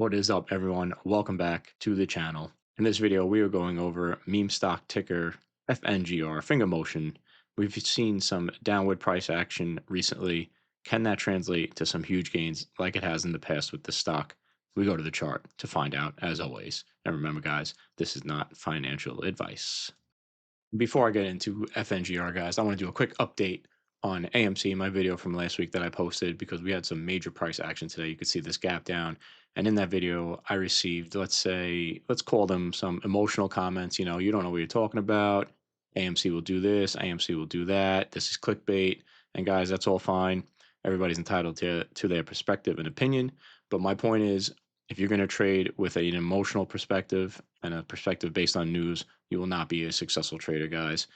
What is up, everyone? Welcome back to the channel. In this video, we are going over meme stock ticker FNGR, FingerMotion. We've seen some downward price action recently. Can that translate to some huge gains like it has in the past with this stock? We go to the chart to find out, as always. And remember, guys, this is not financial advice. Before I get into FNGR, guys, I want to do a quick update on AMC, my video from last week that I posted, because we had some major price action today. You could see this gap down. And in that video, I received, let's call them some emotional comments. You don't know what you're talking about. AMC will do this. AMC will do that. This is clickbait. And guys, that's all fine. Everybody's entitled to their perspective and opinion. But my point is, if you're going to trade with an emotional perspective and a perspective based on news, you will not be a successful trader, guys.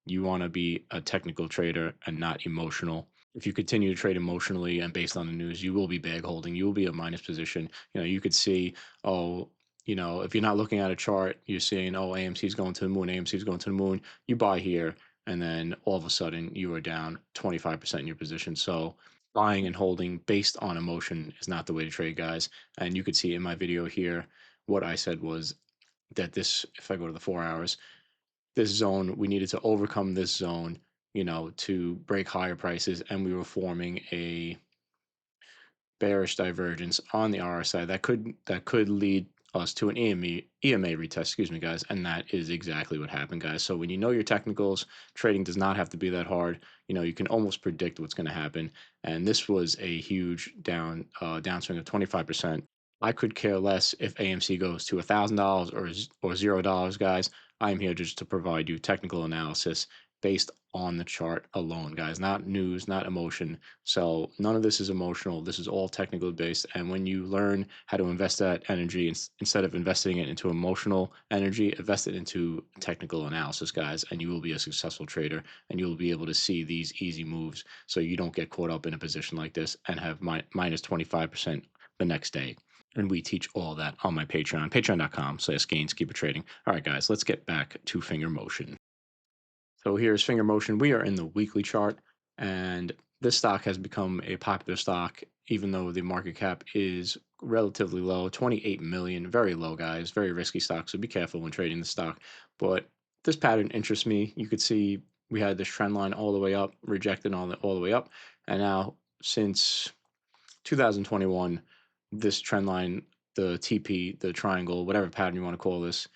You want to be a technical trader and not emotional. If you continue to trade emotionally and based on the news, you will be bag holding. You will be a minus position. You could see, oh, if you're not looking at a chart, you're seeing, oh, AMC is going to the moon, AMC is going to the moon. You buy here, and then all of a sudden you are down 25% in your position. So buying and holding based on emotion is not the way to trade, guys. And you could see in my video here, what I said was that this, if I go to the 4 hours, this zone, we needed to overcome this zone, to break higher prices. And we were forming a bearish divergence on the RSI that could lead us to an EMA retest, excuse me, guys. And that is exactly what happened, guys. So when you know your technicals, trading does not have to be that hard. You can almost predict what's going to happen. And this was a huge downswing of 25%. I could care less if AMC goes to $1,000 or $0, guys. I'm here just to provide you technical analysis based on the chart alone, guys, not news, not emotion. So none of this is emotional. This is all technical based. And when you learn how to invest that energy, instead of investing it into emotional energy, invest it into technical analysis, guys, and you will be a successful trader, and you will be able to see these easy moves so you don't get caught up in a position like this and have minus 25% the next day. And we teach all that on my Patreon, patreon.com/GainsKeeper Trading. All right, guys, let's get back to FingerMotion. So here's FingerMotion. We are in the weekly chart, and this stock has become a popular stock, even though the market cap is relatively low, 28 million, very low, guys, very risky stock. So be careful when trading the stock. But this pattern interests me. You could see we had this trend line all the way up, rejected all the way up, and now since 2021, this trend line, the TP, the triangle, whatever pattern you want to call this,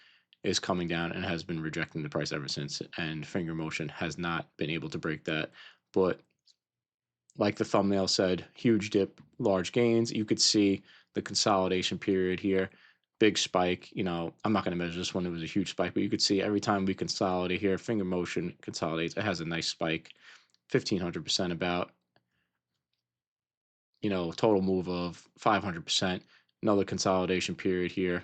is coming down and has been rejecting the price ever since. And FingerMotion has not been able to break that. But like the thumbnail said, huge dip, large gains. You could see the consolidation period here, big spike. I'm not going to measure this one. It was a huge spike, but you could see every time we consolidate here, FingerMotion consolidates. It has a nice spike, 1,500% about. Total move of 500%. Another consolidation period here,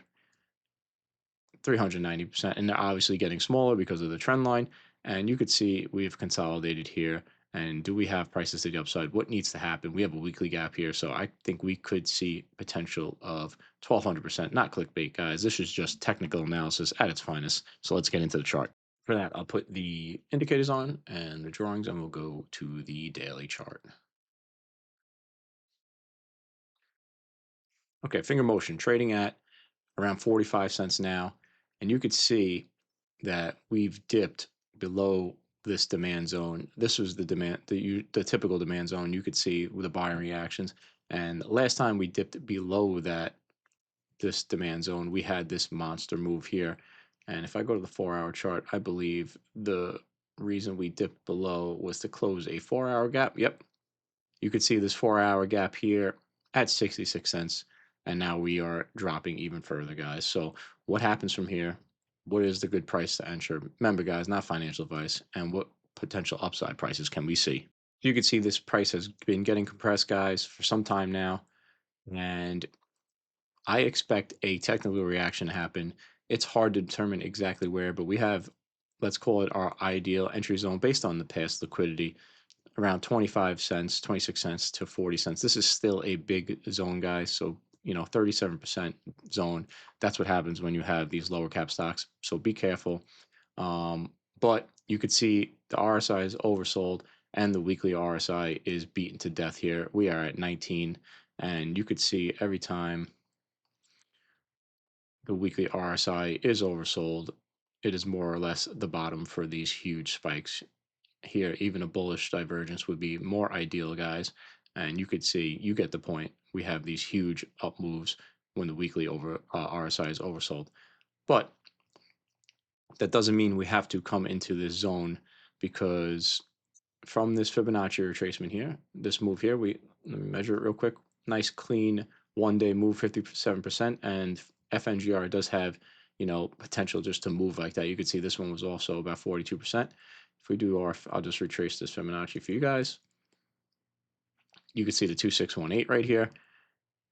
390%. And they're obviously getting smaller because of the trend line. And you could see we've consolidated here. And do we have prices to the upside? What needs to happen? We have a weekly gap here. So I think we could see potential of 1,200%. Not clickbait, guys. This is just technical analysis at its finest. So let's get into the chart. For that, I'll put the indicators on and the drawings, and we'll go to the daily chart. Okay, FingerMotion trading at around 45 cents now. And you could see that we've dipped below this demand zone. This was the typical demand zone. You could see with the buying reactions. And last time we dipped below this demand zone, we had this monster move here. And if I go to the 4-hour chart, I believe the reason we dipped below was to close a 4-hour gap. Yep. You could see this 4-hour gap here at 66 cents. And now we are dropping even further, guys. So what happens from here? What is the good price to enter? Remember, guys, not financial advice. And what potential upside prices can we see? You can see this price has been getting compressed, guys, for some time now. And I expect a technical reaction to happen. It's hard to determine exactly where, but we have, let's call it our ideal entry zone based on the past liquidity, around 25 cents, 26 cents to 40 cents. This is still a big zone, guys. So 37% zone. That's what happens when you have these lower cap stocks. So be careful. But you could see the RSI is oversold and the weekly RSI is beaten to death here. We are at 19, and you could see every time the weekly RSI is oversold. It is more or less the bottom for these huge spikes here. Even a bullish divergence would be more ideal, guys. And you could see, you get the point. We have these huge up moves when the weekly RSI is oversold. But that doesn't mean we have to come into this zone, because from this Fibonacci retracement here, this move here, let me measure it real quick. Nice clean 1-day move, 57%, and FNGR does have, potential just to move like that. You could see this one was also about 42%. If we do I'll just retrace this Fibonacci for you guys. You can see the 2618 right here.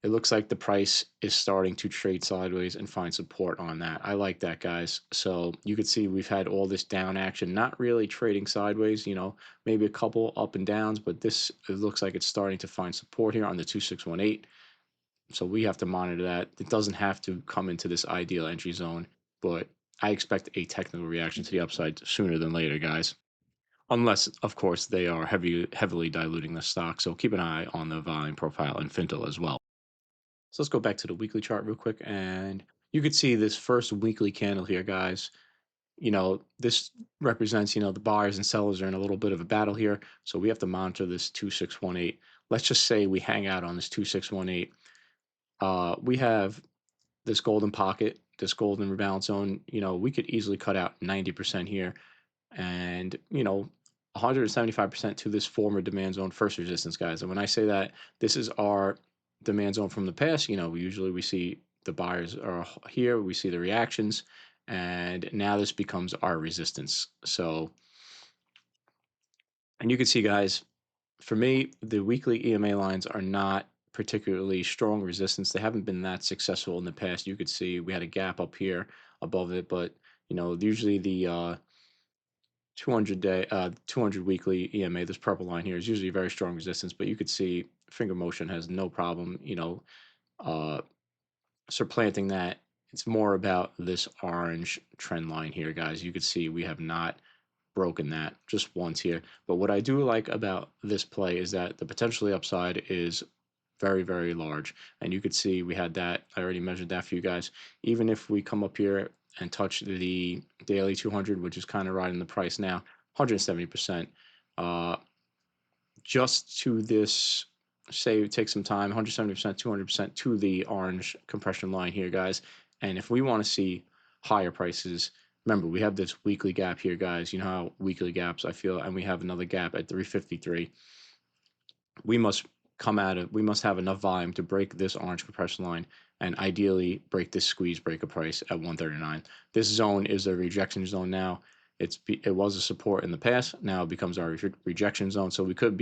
It looks like the price is starting to trade sideways and find support on that. I like that, guys. So you can see we've had all this down action, not really trading sideways, maybe a couple up and downs, but it looks like it's starting to find support here on the 2618. So we have to monitor that. It doesn't have to come into this ideal entry zone, but I expect a technical reaction to the upside sooner than later, guys. Unless, of course, they are heavily diluting the stock. So keep an eye on the volume profile and Fintel as well. So let's go back to the weekly chart real quick, and you could see this first weekly candle here, guys. This represents, the buyers and sellers are in a little bit of a battle here. So we have to monitor this 2618. Let's just say we hang out on this 2618. We have this golden pocket, this golden rebalance zone. We could easily cut out 90% here, and 175% to this former demand zone first resistance, guys. And when I say that, this is our demand zone from the past. Usually we see the buyers are here, we see the reactions, and now this becomes our resistance. So, and you can see, guys, for me, the weekly EMA lines are not particularly strong resistance. They haven't been that successful in the past. You could see we had a gap up here above it, but usually the 200 weekly EMA, this purple line here, is usually very strong resistance, but you could see FingerMotion has no problem, supplanting that. It's more about this orange trend line here, guys. You could see we have not broken that just once here. But what I do like about this play is that the potentially upside is very, very large. And you could see we had that. I already measured that for you guys. Even if we come up here and touch the daily 200, which is kind of riding the price now, 170%. Just to this, say, take some time, 170%, 200% to the orange compression line here, guys. And if we want to see higher prices, remember, we have this weekly gap here, guys. You know how weekly gaps I feel, and we have another gap at 353. We must have enough volume to break this orange compression line and ideally break this squeeze breaker price at 139. This zone is a rejection zone now. It was a support in the past. Now it becomes our rejection zone. So we could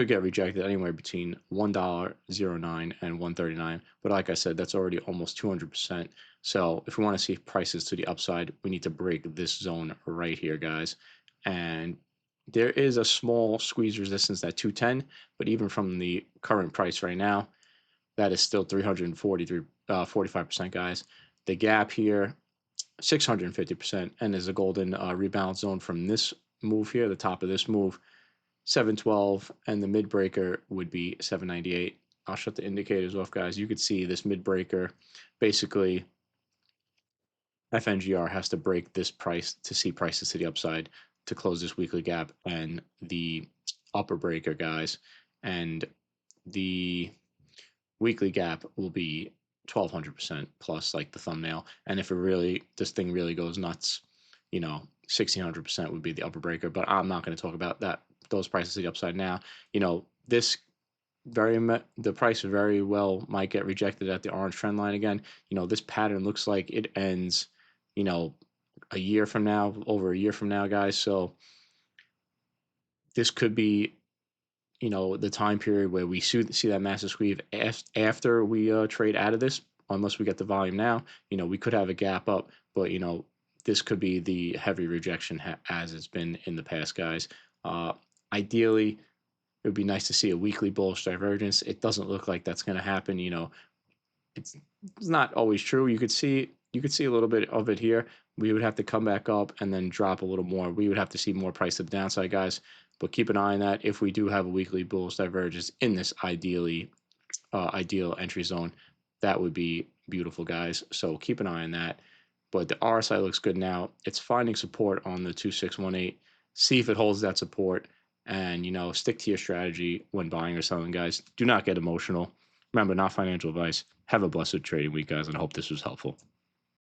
get rejected anywhere between $1.09 and 139. But like I said, that's already almost 200%. So if we want to see prices to the upside, we need to break this zone right here, guys. And there is a small squeeze resistance at 210, but even from the current price right now, that is still 45%, guys. The gap here, 650%, and there's a golden rebalance zone from this move here, the top of this move, 712, and the mid breaker would be 798. I'll shut the indicators off, guys. You could see this mid breaker. Basically, FNGR has to break this price to see prices to the upside to close this weekly gap, and the upper breaker, guys, and the weekly gap will be 1200% plus, like the thumbnail. And if this thing really goes nuts, 1600% would be the upper breaker. But I'm not going to talk about those prices to the upside now. The price very well might get rejected at the orange trend line again. This pattern looks like it ends, a year from now, over a year from now, guys. So this could be, the time period where we see that massive squeeze after we trade out of this, unless we get the volume now. We could have a gap up, but this could be the heavy rejection as it's been in the past, guys. Ideally, it would be nice to see a weekly bullish divergence. It doesn't look like that's going to happen. It's not always true. You could see a little bit of it here. We would have to come back up and then drop a little more. We would have to see more price to the downside, guys. But keep an eye on that. If we do have a weekly bullish divergence in this ideal entry zone, that would be beautiful, guys. So keep an eye on that. But the RSI looks good now. It's finding support on the 2618. See if it holds that support, and stick to your strategy when buying or selling, guys. Do not get emotional. Remember, not financial advice. Have a blessed trading week, guys, and I hope this was helpful.